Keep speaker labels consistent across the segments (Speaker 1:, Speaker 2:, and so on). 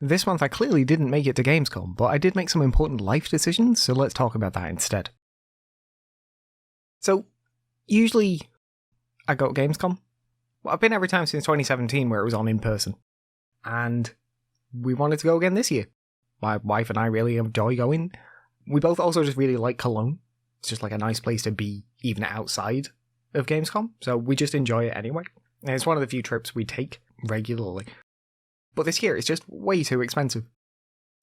Speaker 1: This month I clearly didn't make it to Gamescom, but I did make some important life decisions, so let's talk about that instead. So, usually I go to Gamescom. Well, I've been every time since 2017 where it was on in person. And we wanted to go again this year. My wife and I really enjoy going. We both also just really like Cologne. It's just like a nice place to be, even outside of Gamescom. So we just enjoy it anyway. And it's one of the few trips we take regularly. But this year it's just way too expensive.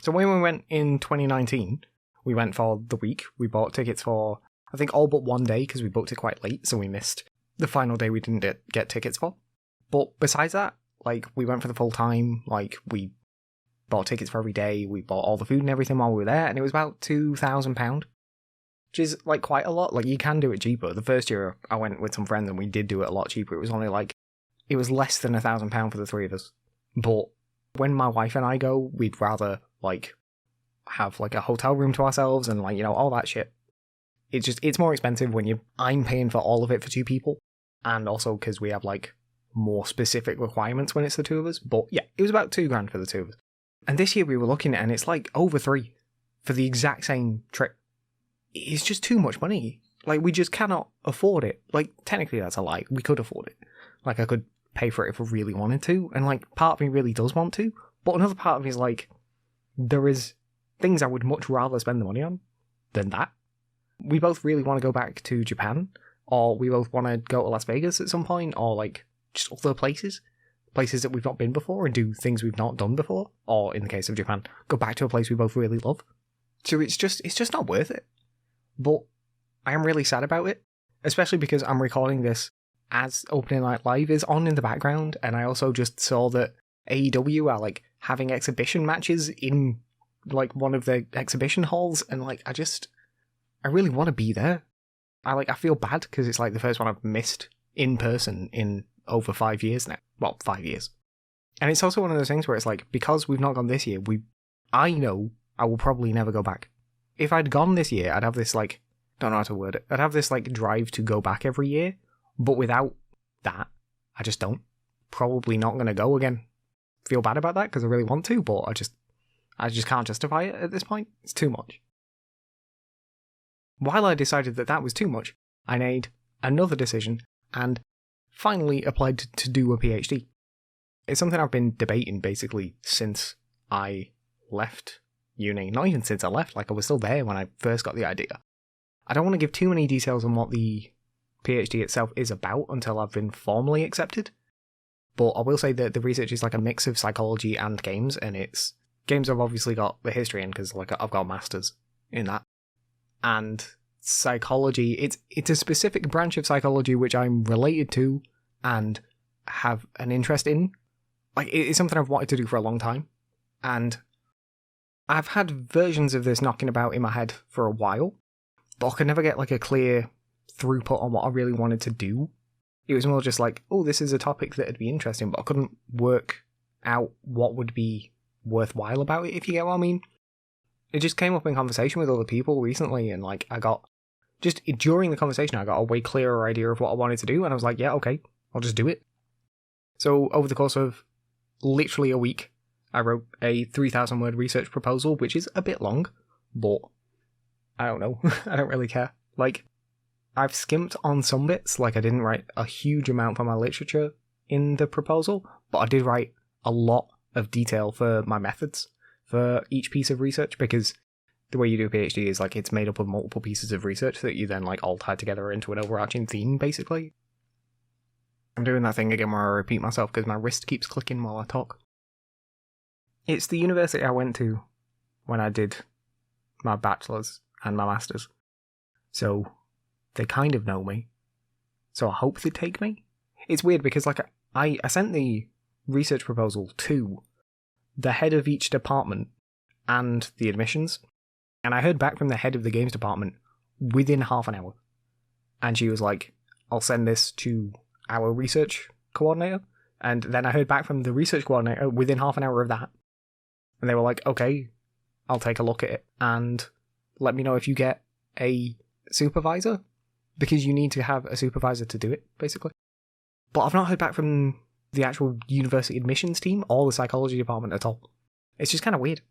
Speaker 1: So when we went in 2019, we went for the week. We bought tickets for, I think, all but one day because we booked it quite late. So we missed the final day we didn't get tickets for. But besides that, like, we went for the full time. Like, we bought tickets for every day. We bought all the food and everything while we were there. And it was about £2,000. Which is, like, quite a lot. Like, you can do it cheaper. The first year I went with some friends and we did do it a lot cheaper. It was only, like, it was less than £1,000 for the three of us. But when my wife and I go, we'd rather, like, have, like, a hotel room to ourselves and, like, you know, all that shit. It's more expensive when I'm paying for all of it for two people. And also because we have, like, more specific requirements when it's the two of us. But, yeah, it was about £2,000 for the two of us. And this year we were looking at it and it's, like, over £3,000 for the exact same trip. It's just too much money. Like, we just cannot afford it. Like, technically that's a lie. We could afford it. Like, I could pay for it if I really wanted to. And, like, part of me really does want to. But another part of me is, like, there is things I would much rather spend the money on than that. We both really want to go back to Japan. Or we both want to go to Las Vegas at some point. Or, like, just other places. Places that we've not been before and do things we've not done before. Or, in the case of Japan, go back to a place we both really love. So it's just not worth it. But I am really sad about it, especially because I'm recording this as Opening Night Live is on in the background, and I also just saw that AEW are, like, having exhibition matches in, like, one of the exhibition halls, and, like, I really want to be there. I feel bad because it's, like, the first one I've missed in person in over 5 years now. Well, 5 years. And it's also one of those things where it's, like, because we've not gone this year, I know I will probably never go back. If I'd gone this year, I'd have this, like, don't know how to word it. I'd have this, like, drive to go back every year. But without that, I just don't. Probably not going to go again. Feel bad about that because I really want to, but I just can't justify it at this point. It's too much. While I decided that was too much, I made another decision and finally applied to do a PhD. It's something I've been debating basically since I left uni. Not even since I left, like, I was still there when I first got the idea. I don't want to give too many details on what the PhD itself is about until I've been formally accepted. But I will say that the research is like a mix of psychology and games, and it's games I've obviously got the history in because, like, I've got a master's in that. And psychology, it's a specific branch of psychology which I'm related to and have an interest in. Like, it's something I've wanted to do for a long time. And I've had versions of this knocking about in my head for a while, but I could never get, like, a clear throughput on what I really wanted to do. It was more just like, oh, this is a topic that would be interesting, but I couldn't work out what would be worthwhile about it, if you get what I mean. It just came up in conversation with other people recently, and, like, during the conversation, I got a way clearer idea of what I wanted to do, and I was like, yeah, okay, I'll just do it. So over the course of literally a week, I wrote a 3,000 word research proposal, which is a bit long, but I don't know. I don't really care. Like, I've skimped on some bits, like I didn't write a huge amount for my literature in the proposal, but I did write a lot of detail for my methods for each piece of research, because the way you do a PhD is, like, it's made up of multiple pieces of research that you then, like, all tie together into an overarching theme, basically. I'm doing that thing again where I repeat myself because my wrist keeps clicking while I talk. It's the university I went to when I did my bachelor's and my master's. So they kind of know me. So I hope they take me. It's weird because, like, I sent the research proposal to the head of each department and the admissions, and I heard back from the head of the games department within half an hour. And she was like, I'll send this to our research coordinator. And then I heard back from the research coordinator within half an hour of that. And they were like, okay, I'll take a look at it and let me know if you get a supervisor, because you need to have a supervisor to do it, basically. But I've not heard back from the actual university admissions team or the psychology department at all. It's just kind of weird.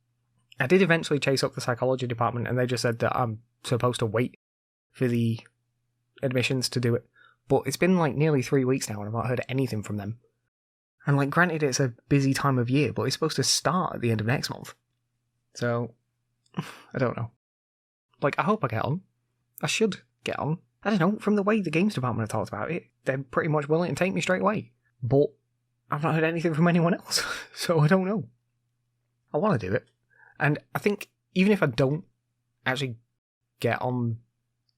Speaker 1: I did eventually chase up the psychology department, and they just said that I'm supposed to wait for the admissions to do it. But it's been like nearly 3 weeks now, and I've not heard anything from them. And like, granted, it's a busy time of year, but it's supposed to start at the end of next month. So, I don't know. Like, I hope I get on. I should get on. I don't know, from the way the games department have talked about it, they're pretty much willing to take me straight away. But I've not heard anything from anyone else, so I don't know. I want to do it. And I think, even if I don't actually get on,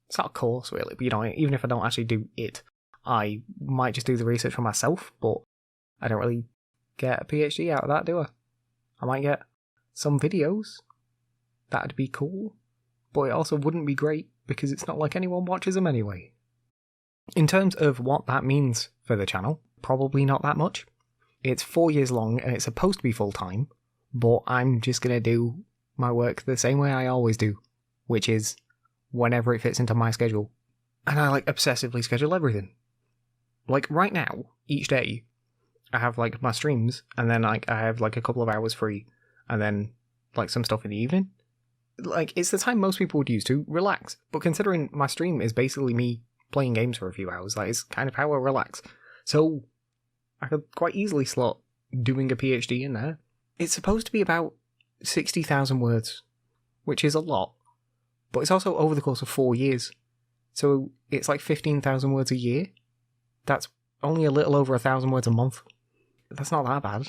Speaker 1: it's not a course really, but you know, even if I don't actually do it, I might just do the research for myself, but I don't really get a PhD out of that, do I? I might get some videos. That'd be cool. But it also wouldn't be great, because it's not like anyone watches them anyway. In terms of what that means for the channel, probably not that much. It's 4 years long, and it's supposed to be full-time, but I'm just going to do my work the same way I always do, which is whenever it fits into my schedule. And I like obsessively schedule everything. Like right now, each day, I have like my streams, and then like I have like a couple of hours free, and then like some stuff in the evening. Like, it's the time most people would use to relax. But considering my stream is basically me playing games for a few hours, that is kind of how I relax. So, I could quite easily slot doing a PhD in there. It's supposed to be about 60,000 words, which is a lot. But it's also over the course of 4 years. So, it's like 15,000 words a year. That's only a little over 1,000 words a month. That's not that bad.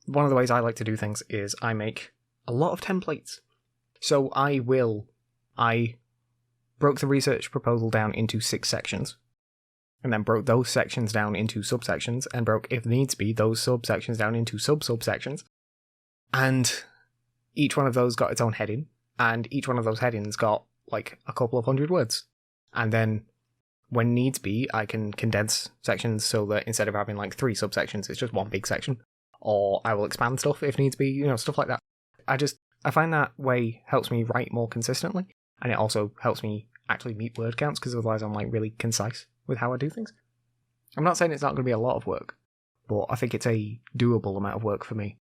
Speaker 1: One of the ways I like to do things is I make a lot of templates. So I broke the research proposal down into 6 sections, and then broke those sections down into subsections, and broke, if needs be, those subsections down into sub-subsections. And each one of those got its own heading, and each one of those headings got like a couple of 100 words. And then, when needs be, I can condense sections so that instead of having like 3 subsections, it's just one big section. Or I will expand stuff if needs be, you know, stuff like that. I find that way helps me write more consistently, and it also helps me actually meet word counts, because otherwise I'm like really concise with how I do things. I'm not saying it's not going to be a lot of work, but I think it's a doable amount of work for me.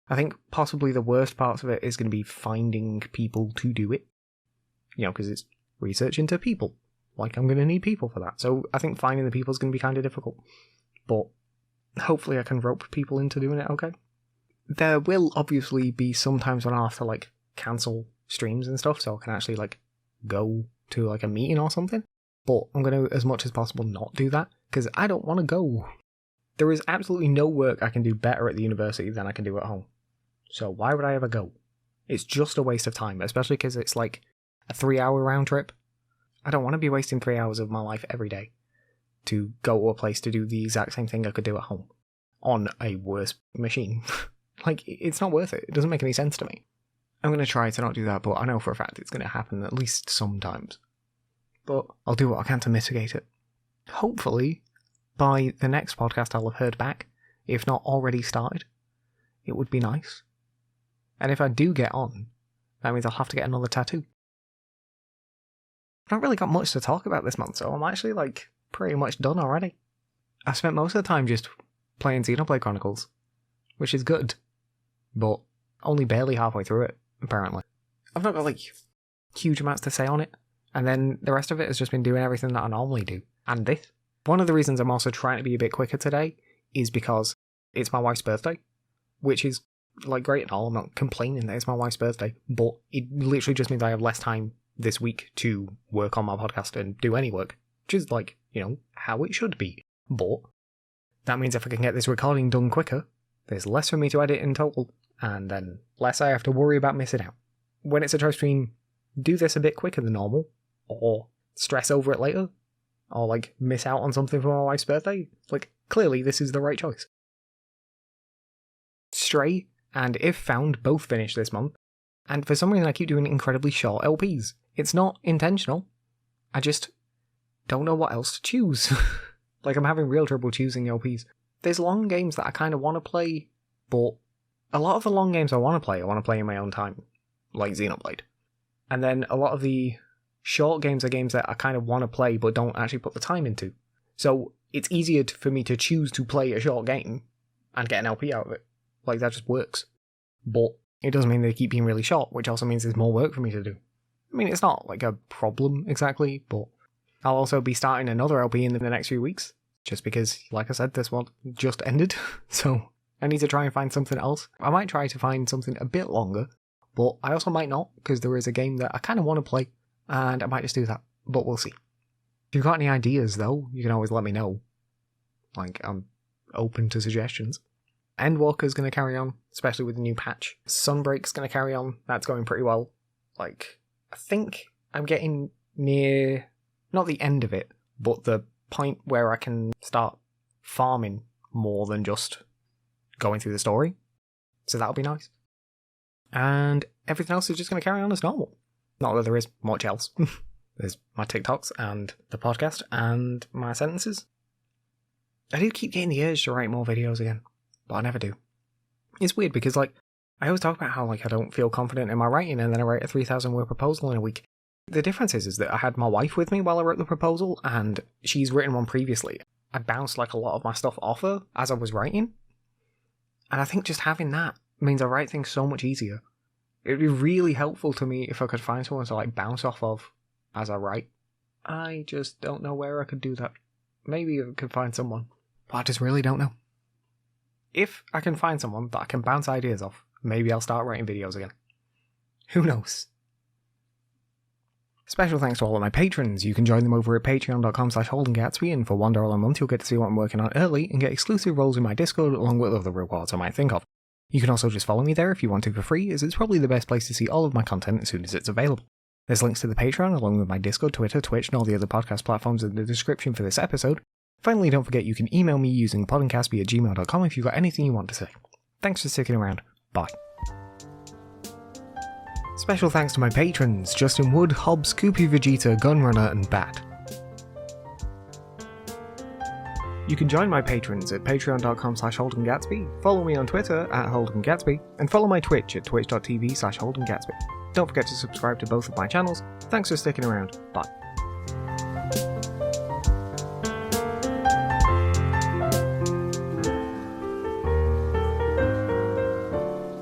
Speaker 1: I think possibly the worst parts of it is going to be finding people to do it, you know, because it's research into people. Like, I'm going to need people for that. So I think finding the people is going to be kind of difficult, but hopefully I can rope people into doing it okay. There will obviously be some times when I'll have to like cancel streams and stuff, so I can actually like go to like a meeting or something. But I'm going to, as much as possible, not do that, because I don't want to go. There is absolutely no work I can do better at the university than I can do at home. So why would I ever go? It's just a waste of time, especially because it's like a 3-hour round trip. I don't want to be wasting 3 hours of my life every day to go to a place to do the exact same thing I could do at home on a worse machine. Like, it's not worth it. It doesn't make any sense to me. I'm going to try to not do that, but I know for a fact it's going to happen at least sometimes. But I'll do what I can to mitigate it. Hopefully, by the next podcast I'll have heard back, if not already started. It would be nice. And if I do get on, that means I'll have to get another tattoo. I've not really got much to talk about this month, so I'm actually, like, pretty much done already. I spent most of the time just playing Xenoblade Chronicles, which is good. But only barely halfway through it, apparently. I've not got, like, huge amounts to say on it, and then the rest of it has just been doing everything that I normally do. And this. One of the reasons I'm also trying to be a bit quicker today is because it's my wife's birthday, which is, like, great and all. I'm not complaining that it's my wife's birthday, but it literally just means I have less time this week to work on my podcast and do any work, which is, like, you know, how it should be. But that means if I can get this recording done quicker, there's less for me to edit in total, and then less I have to worry about missing out. When it's a try stream, do this a bit quicker than normal, or stress over it later, or like miss out on something for my wife's birthday. Like, clearly this is the right choice. Stray and If Found both finished this month, and for some reason I keep doing incredibly short LPs. It's not intentional, I just don't know what else to choose. Like, I'm having real trouble choosing LPs. There's long games that I kind of want to play, but a lot of the long games I want to play in my own time, like Xenoblade. And then a lot of the short games are games that I kind of want to play but don't actually put the time into. So it's easier for me to choose to play a short game and get an LP out of it. Like, that just works. But It does mean they keep being really short, which also means there's more work for me to do. I mean, it's not like a problem exactly, but I'll also be starting another LP in the next few weeks, just because, like I said, this one just ended, so I need to try and find something else. I might try to find something a bit longer, but I also might not, because there is a game that I kind of want to play, and I might just do that, but we'll see. If you've got any ideas, though, you can always let me know. Like, I'm open to suggestions. Endwalker's going to carry on, especially with the new patch. Sunbreak's going to carry on. That's going pretty well. Like, I think I'm getting near, not the end of it, but the point where I can start farming more than just going through the story. So that'll be nice. And everything else is just going to carry on as normal. Not that there is much else. There's my TikToks and the podcast and my sentences. I do keep getting the urge to write more videos again, but I never do. It's weird because, like, I always talk about how, like, I don't feel confident in my writing, and then I write a 3,000 word proposal in a week. The difference is that I had my wife with me while I wrote the proposal, and she's written one previously. I bounced, like, a lot of my stuff off her as I was writing, and I think just having that means I write things so much easier. It would be really helpful to me if I could find someone to, like, bounce off of as I write. I just don't know where I could do that. Maybe I could find someone, but I just really don't know. If I can find someone that I can bounce ideas off, maybe I'll start writing videos again. Who knows? Special thanks to all of my patrons. You can join them over at patreon.com/Holden Gatsby, and for $1 a month you'll get to see what I'm working on early and get exclusive roles in my Discord along with other rewards I might think of. You can also just follow me there if you want to for free, as it's probably the best place to see all of my content as soon as it's available. There's links to the Patreon along with my Discord, Twitter, Twitch and all the other podcast platforms in the description for this episode. Finally, don't forget you can email me using podencastby@gmail.com if you've got anything you want to say. Thanks for sticking around. Bye. Special thanks to my patrons, Justin Wood, Hobbs, Koopy Vegeta, Gunrunner and Bat. You can join my patrons at patreon.com/Holden Gatsby, follow me on Twitter at Holden Gatsby, and follow my Twitch at twitch.tv/Holden Gatsby. Don't forget to subscribe to both of my channels. Thanks for sticking around. Bye.